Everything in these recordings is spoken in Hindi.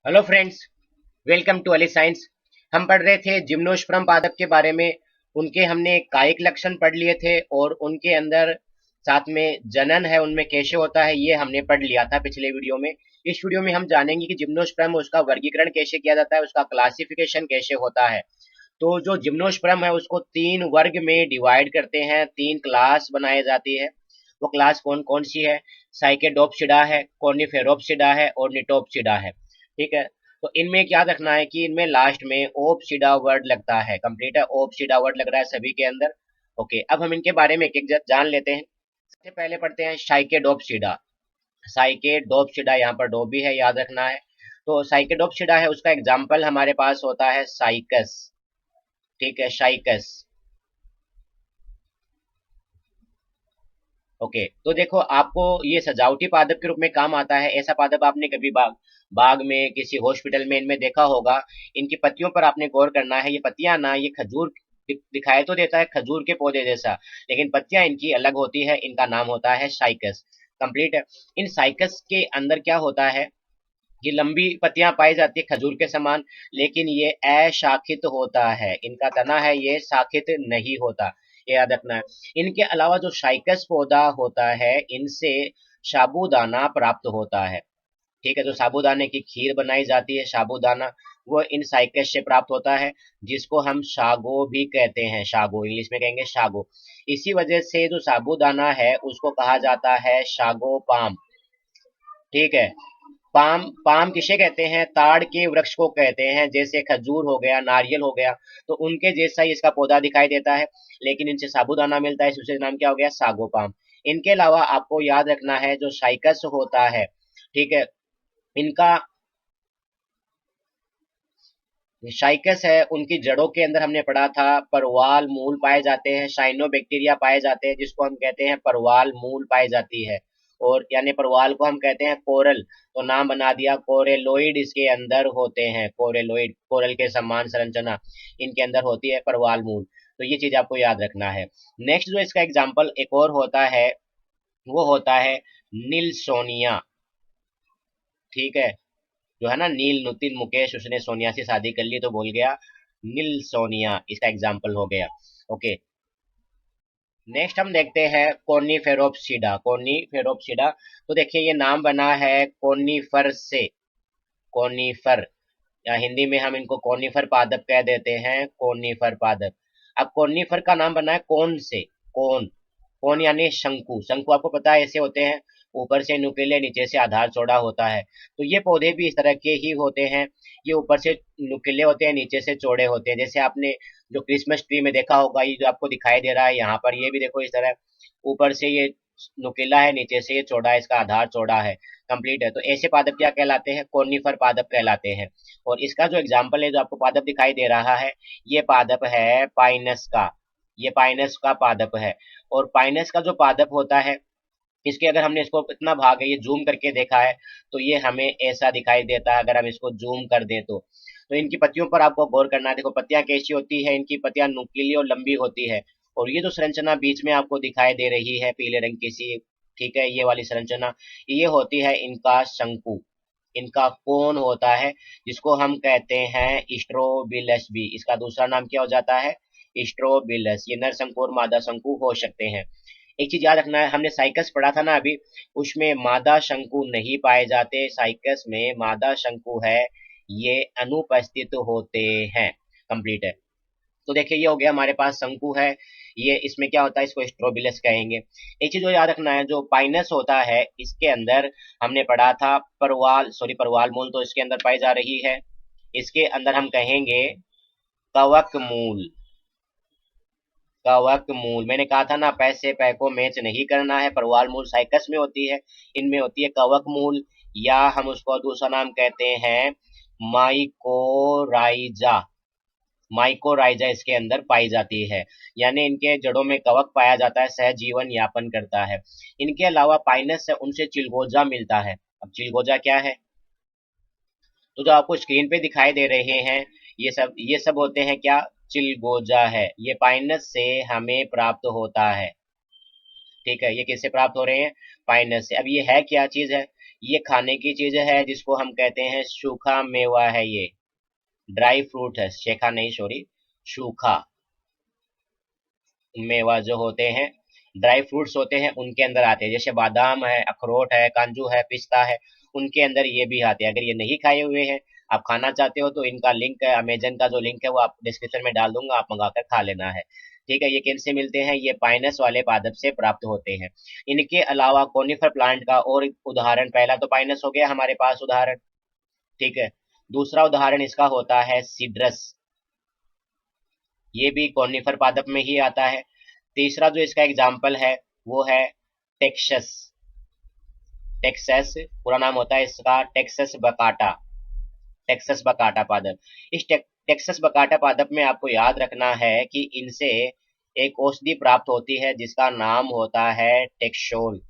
Hello friends, welcome to Ali science. हम पढ़ रहे थे जिम्नोस्पर्म पादप के बारे में। उनके हमने कायिक लक्षण पढ़ लिए थे और उनके अंदर साथ में जनन है उनमें कैसे होता है ये हमने पढ़ लिया था पिछले वीडियो में। इस वीडियो में हम जानेंगे कि जिम्नोस्पर्म उसका वर्गीकरण कैसे किया जाता है, उसका क्लासिफिकेशन कैसे होता है। तो जो जिम्नोस्पर्म है उसको तीन वर्ग में डिवाइड करते हैं, तीन क्लास बनाई जाती है। वो क्लास कौन कौन सी है? साइकेडोप्सिडा है, कॉर्निफेरोप्सिडा है और निटोप्सिडा है। ठीक है। तो इनमें क्या रखना है कि इनमें लास्ट में ओप्सिडा वर्ड लगता है। कंप्लीट है, ओप्सिडा वर्ड लग रहा है सभी के अंदर। ओके, अब हम इनके बारे में एक एक जान लेते हैं। सबसे पहले पढ़ते हैं साइकेडोप्सिडा। साइकेडोप्सिडा, यहाँ पर डो भी है, याद रखना है। तो साइकेडोप्सिडा है, उसका एग्जाम्पल हमारे पास होता है साइकस। ठीक है, साइकस। ओके, तो देखो आपको ये सजावटी पादप के रूप में काम आता है। ऐसा पादप आपने कभी बाग बाग में, किसी हॉस्पिटल में इनमें देखा होगा। इनकी पत्तियों पर आपने गौर करना है। ये पत्तियां ना, ये खजूर दिखाई तो देता है खजूर के पौधे जैसा, लेकिन पत्तियां इनकी अलग होती है। इनका नाम होता है साइकस। कंप्लीट है। इन साइकस के अंदर क्या होता है, ये लंबी पत्तियां पाई जाती है खजूर के समान, लेकिन ये अशाखित होता है। इनका तना है ये शाखित नहीं होता, ये याद रखना है। इनके अलावा जो साइकस पौधा होता है, इनसे साबूदाना प्राप्त होता है। ठीक है, जो साबूदाने की खीर बनाई जाती है, साबूदाना, वो इन साइकस से प्राप्त होता है, जिसको हम शागो भी कहते हैं। शागो इंग्लिश में कहेंगे शागो। इसी वजह से जो साबूदाना है उसको कहा जाता है शागो पाम। ठीक है। पाम पाम किसे कहते हैं? ताड़ के वृक्ष को कहते हैं। जैसे खजूर हो गया, नारियल हो गया, तो उनके जैसा ही इसका पौधा दिखाई देता है, लेकिन इनसे साबूदाना मिलता है। इससे नाम क्या हो गया? Sago palm. इनके अलावा आपको याद रखना है जो साइकस होता है, ठीक है, इनका साइकस है, उनकी जड़ों के अंदर हमने पढ़ा था परवाल मूल पाए जाते हैं, साइनोबैक्टीरिया पाए जाते हैं, जिसको हम कहते हैं परवाल मूल पाई जाती है। और यानी परवाल को हम कहते हैं कोरल, तो नाम बना दिया कोरेलोइड। इसके अंदर होते हैं कोरेलोइड, कोरल के समान संरचना इनके अंदर होती है परवाल मूल। तो ये चीज आपको याद रखना है। नेक्स्ट जो इसका एग्जाम्पल एक और होता है, वो होता है निल्सोनिया। ठीक है, जो है ना नील नुतिन मुकेश, उसने सोनिया से शादी कर ली तो बोल गया नील सोनिया, इसका एग्जाम्पल हो गया। ओके, नेक्स्ट हम देखते हैं कोनिफेरोप्सिडा। कोनिफेरोप्सिडा, तो देखिए ये नाम बना है कोनिफर से। कोनिफर, या हिंदी में हम इनको कोनिफर पादप कह देते हैं, कोनिफर पादप। अब कोनिफर का नाम बना है कौन से। कौन, कौन यानी शंकु। शंकु आपको पता है ऐसे होते हैं, ऊपर से नुकीले, नीचे से आधार चौड़ा होता है। तो ये पौधे भी इस तरह के ही होते हैं। ये ऊपर से नुकीले होते हैं, नीचे से चौड़े होते हैं। जैसे आपने जो क्रिसमस ट्री में देखा होगा, ये जो आपको दिखाई दे रहा है यहाँ पर, ये भी देखो इस तरह ऊपर से ये नुकीला है, नीचे से ये चौड़ा है, इसका आधार चौड़ा है। कंप्लीट है। तो ऐसे पादप क्या कहलाते हैं? कोनिफर पादप कहलाते हैं। और इसका जो एग्जाम्पल है, जो आपको पादप दिखाई दे रहा है, ये पादप है पाइनस का। ये पाइनस का पादप है। और पाइनस का जो पादप होता है, इसके अगर हमने इसको इतना भाग है, ये जूम करके देखा है, तो ये हमें ऐसा दिखाई देता है। अगर हम इसको जूम कर दें तो इनकी पत्तियों पर आपको गौर करना है। देखो पत्तियां कैसी होती है, इनकी पत्तियां नुकीली और लंबी होती है। और ये जो संरचना बीच में आपको दिखाई दे रही है पीले रंग की सी, ठीक है, ये वाली संरचना, ये होती है इनका शंकु, इनका कोन होता है, जिसको हम कहते हैं स्ट्रोबिलस भी। इसका दूसरा नाम क्या हो जाता है? स्ट्रोबिलस। ये नर शंकु और मादा शंकु हो सकते हैं। एक चीज याद रखना है, हमने साइकस पढ़ा था ना अभी, उसमें मादा शंकु नहीं पाए जाते। साइकस में मादा शंकु है, ये अनुपस्थित होते हैं। कंप्लीट है। तो देखिए ये हो गया हमारे पास शंकु है, ये इसमें क्या होता है, इसको स्ट्रोबिलस कहेंगे। एक चीज जो याद रखना है, जो पाइनस होता है, इसके अंदर हमने पढ़ा था परवाल, सॉरी परवाल मूल तो इसके अंदर पाई जा रही है। इसके अंदर हम कहेंगे कवक मूल। कवक मूल, मैंने कहा था ना, पैसे पै को मैच नहीं करना है। परवाल मूल साइकस में होती है, इनमें होती है कवक मूल, या हम उसको दूसरा नाम कहते हैं माइकोराइजा। माइकोराइजा इसके अंदर पाई जाती है, यानी इनके जड़ों में कवक पाया जाता है, सहजीवन यापन करता है। इनके अलावा पाइनस है, उनसे चिलगोजा मिलता है। अब चिलगोजा क्या है? तो जो आपको स्क्रीन पे दिखाई दे रहे हैं, ये सब होते हैं क्या? चिलगोजा है। ये पाइनस से हमें प्राप्त होता है। ठीक है, ये किससे प्राप्त हो रहे हैं? पाइनस से। अब ये है क्या चीज है? ये खाने की चीज है जिसको हम कहते हैं सूखा मेवा है, ये ड्राई फ्रूट है, शेखा नहीं सॉरी, सूखा मेवा जो होते हैं, ड्राई फ्रूट्स होते हैं उनके अंदर आते हैं, जैसे बादाम है, अखरोट है, काजू है, पिस्ता है, उनके अंदर ये भी आते हैं। अगर ये नहीं खाए हुए हैं, आप खाना चाहते हो, तो इनका लिंक है, अमेजन का जो लिंक है वो आप डिस्क्रिप्शन में डाल दूंगा, आप मंगा कर खा लेना है। ठीक है, ये किन से मिलते हैं? ये पाइनस वाले पादप से प्राप्त होते हैं। इनके अलावा कोनिफर प्लांट का और एक उदाहरण, पहला तो पाइनस हो गया हमारे पास उदाहरण, ठीक है। दूसरा उदाहरण इसका होता है सीड्रस, ये भी कॉनिफर पादप में ही आता है। तीसरा जो इसका एग्जाम्पल है वो है टेक्सस, टेक्सस पूरा नाम होता है इसका टेक्सस बकाटा, टेक्सस बकाटा पादप। इस टेक्सस बकाटा पादप में आपको याद रखना है कि इनसे एक औषधि प्राप्त होती है जिसका नाम होता है टेक्सोल,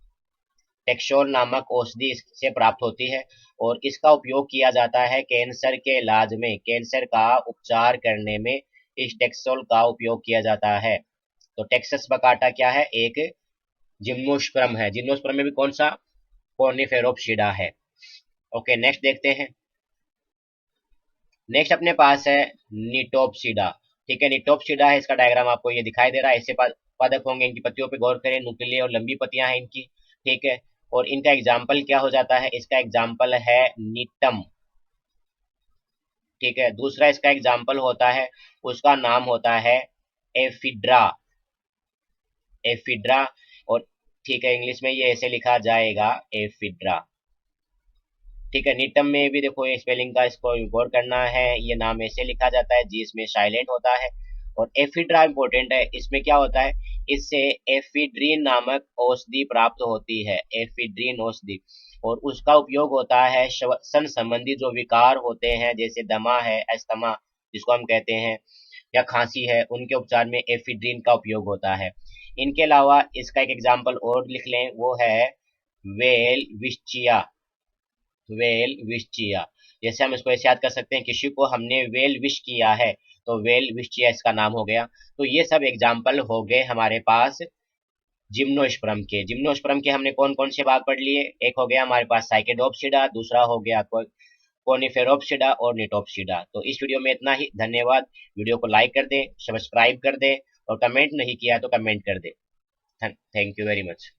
टेक्सोल नामक औषधि इससे प्राप्त होती है, और इसका उपयोग किया जाता है कैंसर के इलाज में, कैंसर का उपचार करने में इस टेक्सोल का उपयोग किया जाता है। तो टेक्सस बकाटा क्या है? एक जिम्नोस्पर्म है। जिम्नोस्पर्म में भी कौन सा? कॉर्निफेरोप्सिडा है। ओके, नेक्स्ट देखते हैं। नेक्स्ट अपने पास है निटोप्सिडा। ठीक है, निटोप्सिडा है, इसका डायग्राम आपको ये दिखाई दे रहा है। ऐसे पादप होंगे, इनकी पत्तियों पे गौर करें, नुकीले और लंबी पत्तियां हैं इनकी। ठीक है, और इनका एग्जाम्पल क्या हो जाता है? इसका एग्जाम्पल है नीटम। ठीक है, दूसरा इसका एग्जाम्पल होता है, उसका नाम होता है एफिड्रा, एफिड्रा। और ठीक है, इंग्लिश में ये ऐसे लिखा जाएगा एफिड्रा। ठीक है, नीटम में भी देखो ये स्पेलिंग का इसको गौर करना है, ये नाम ऐसे लिखा जाता है जी, इसमें साइलेंट होता है। और एफिड्रा इंपॉर्टेंट है, इसमें क्या होता है? इससे एफिड्रीन नामक औषधि प्राप्त होती है, एफिड्रीन औषधि, और उसका उपयोग होता है श्वसन संबंधी जो विकार होते हैं, जैसे दमा है, अस्थमा जिसको हम कहते हैं, या खांसी है, उनके उपचार में एफिड्रीन का उपयोग होता है। इनके अलावा इसका एक एग्जाम्पल और लिख लें, वो है वेल विस्चिया, वेल विश किया। जैसे हम इसको ऐसे याद कर सकते हैं, किसी को हमने वेल विश किया है, तो वेल विश किया इसका नाम हो गया। तो ये सब एग्जाम्पल हो गए हमारे पास जिम्नोस्पर्म के। जिम्नोस्पर्म के हमने कौन कौन से भाग पढ़ लिए? एक हो गया हमारे पास साइकेडोप्सिडा, दूसरा हो गया कोनिफेरोप्सिडा और निटोप्सिडा। तो इस वीडियो में इतना ही, धन्यवाद। वीडियो को लाइक कर दें, सब्सक्राइब कर दें, और कमेंट नहीं किया तो कमेंट कर दें। Thank you very much.